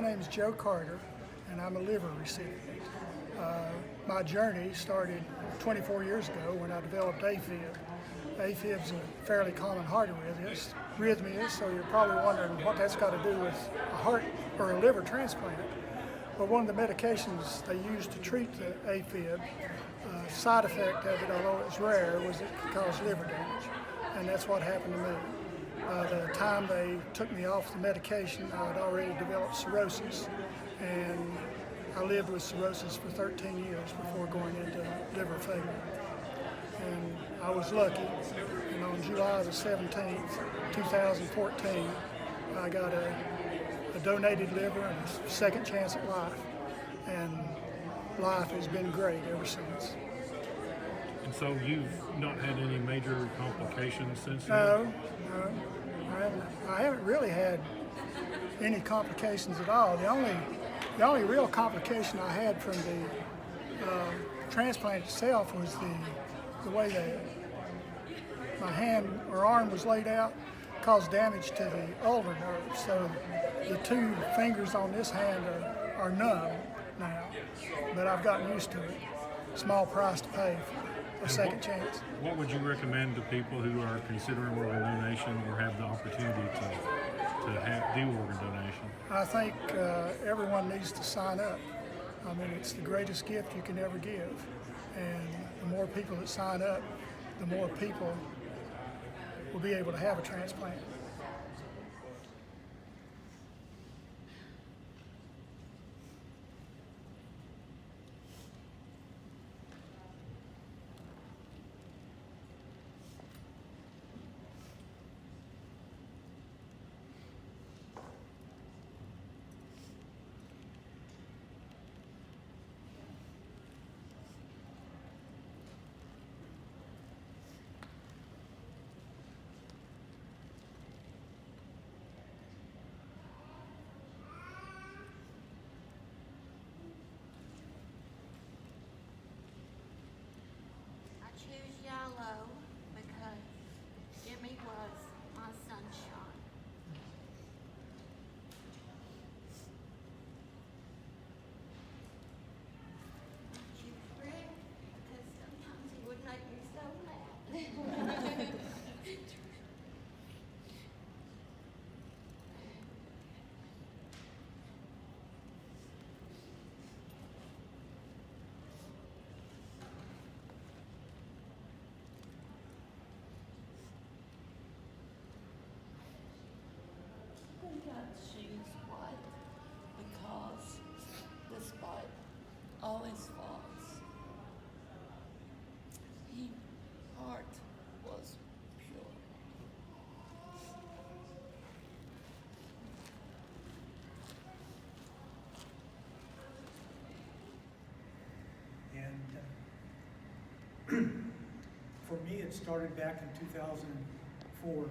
My name is Joe Carter, and I'm a liver recipient. My journey started 24 years ago when I developed AFib. AFib is a fairly common heart arrhythmia, so you're probably wondering what that's got to do with a heart or a liver transplant. But one of the medications they used to treat the AFib, side effect of it, although it's rare, was it could cause liver damage, and that's what happened to me. By the time they took me off the medication, I had already developed cirrhosis, and I lived with cirrhosis for 13 years before going into liver failure. And I was lucky, and on July the 17th, 2014, I got a donated liver and a second chance at life, and life has been great ever since. And so you've not had any major complications since then? No, I haven't really had any complications at all. The only real complication I had from the transplant itself was the way that my hand or arm was laid out caused damage to the ulnar nerve. So the two fingers on this hand are numb now, but I've gotten used to it. Small price to pay for a second chance. What would you recommend to people who are considering organ donation or have the opportunity to do organ donation? I think everyone needs to sign up. I mean, it's the greatest gift you can ever give. And the more people that sign up, the more people will be able to have a transplant. I choose yellow because Jimmy was my sunshine. I choose red because sometimes he would make me so mad. I think I'd choose white because despite all his faults, his heart was pure. And for me, it started back in 2004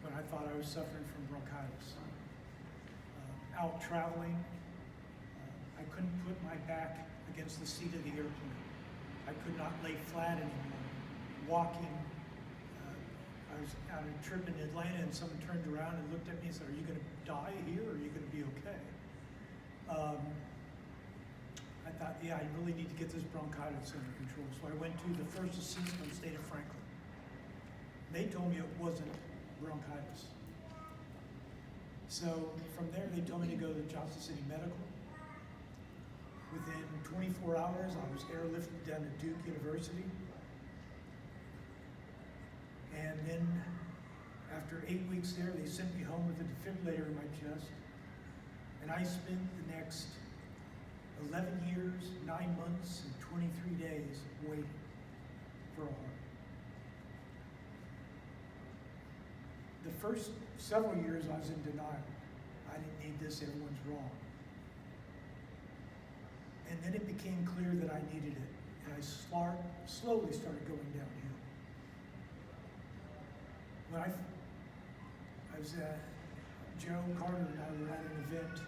when I thought I was suffering from bronchitis. Out traveling, I couldn't put my back against the seat of the airplane. I could not lay flat anymore. Walking, I was on a trip in Atlanta and someone turned around and looked at me and said, "Are you going to die here or are you going to be okay?" I thought, yeah, I really need to get this bronchitis under control. So I went to the first assistant in the state of Franklin. They told me it wasn't bronchitis. So from there, they told me to go to Johnson City Medical. Within 24 hours, I was airlifted down to Duke University. And then after 8 weeks there, they sent me home with a defibrillator in my chest. And I spent the next 11 years, 9 months, and 23 days waiting for a heart. The first several years I was in denial. I didn't need this, everyone's wrong. And then it became clear that I needed it. And I slowly started going downhill. When I was Joe Carter and I were at an event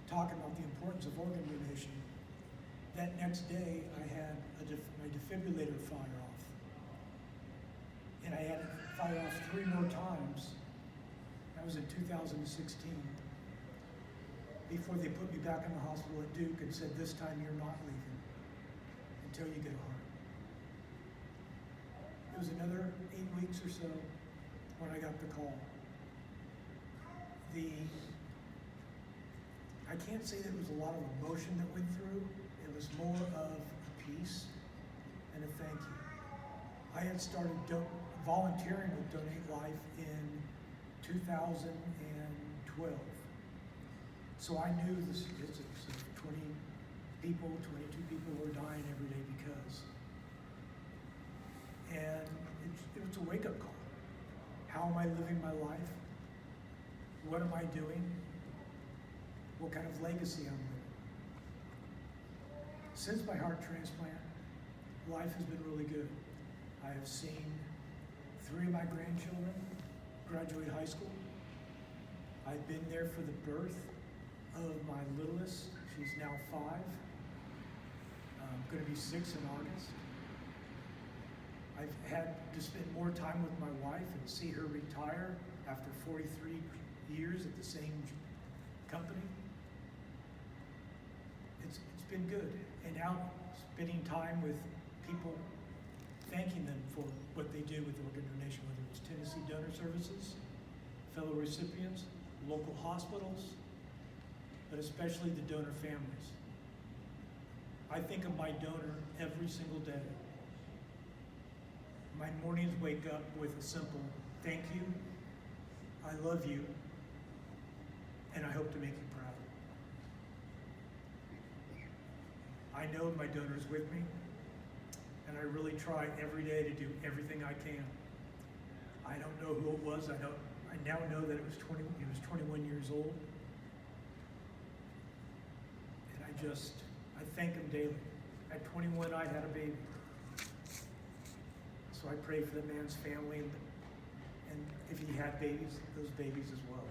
talking about the importance of organ donation. That next day, I had my defibrillator fire off. And I had it fire off 3 more times. That was in 2016. before they put me back in the hospital at Duke and said, this time you're not leaving until you get a heart. It was another 8 weeks or so when I got the call. I can't say there was a lot of emotion that went through. It was more of a peace and a thank you. I had started volunteering with Donate Life in 2012. So I knew the statistics of 22 people were dying every day because. And it was a wake-up call. How am I living my life? What am I doing? What kind of legacy I'm living? Since my heart transplant, life has been really good. I have seen 3 of my grandchildren graduate high school. I've been there for the birth of my littlest. She's now 5. Going to be 6 in August. I've had to spend more time with my wife and see her retire after 43 years at the same company. It's been good. And now spending time with people, thanking them for what they do with organ donation, whether it's Tennessee Donor Services, fellow recipients, local hospitals, but especially the donor families. I think of my donor every single day. My mornings wake up with a simple thank you, I love you, and I hope to make you proud. I know my donor's with me, and I really try every day to do everything I can. I don't know who it was. I now know that he was 21 years old. And I thank him daily. At 21, I had a baby. So I pray for the man's family, and if he had babies, those babies as well.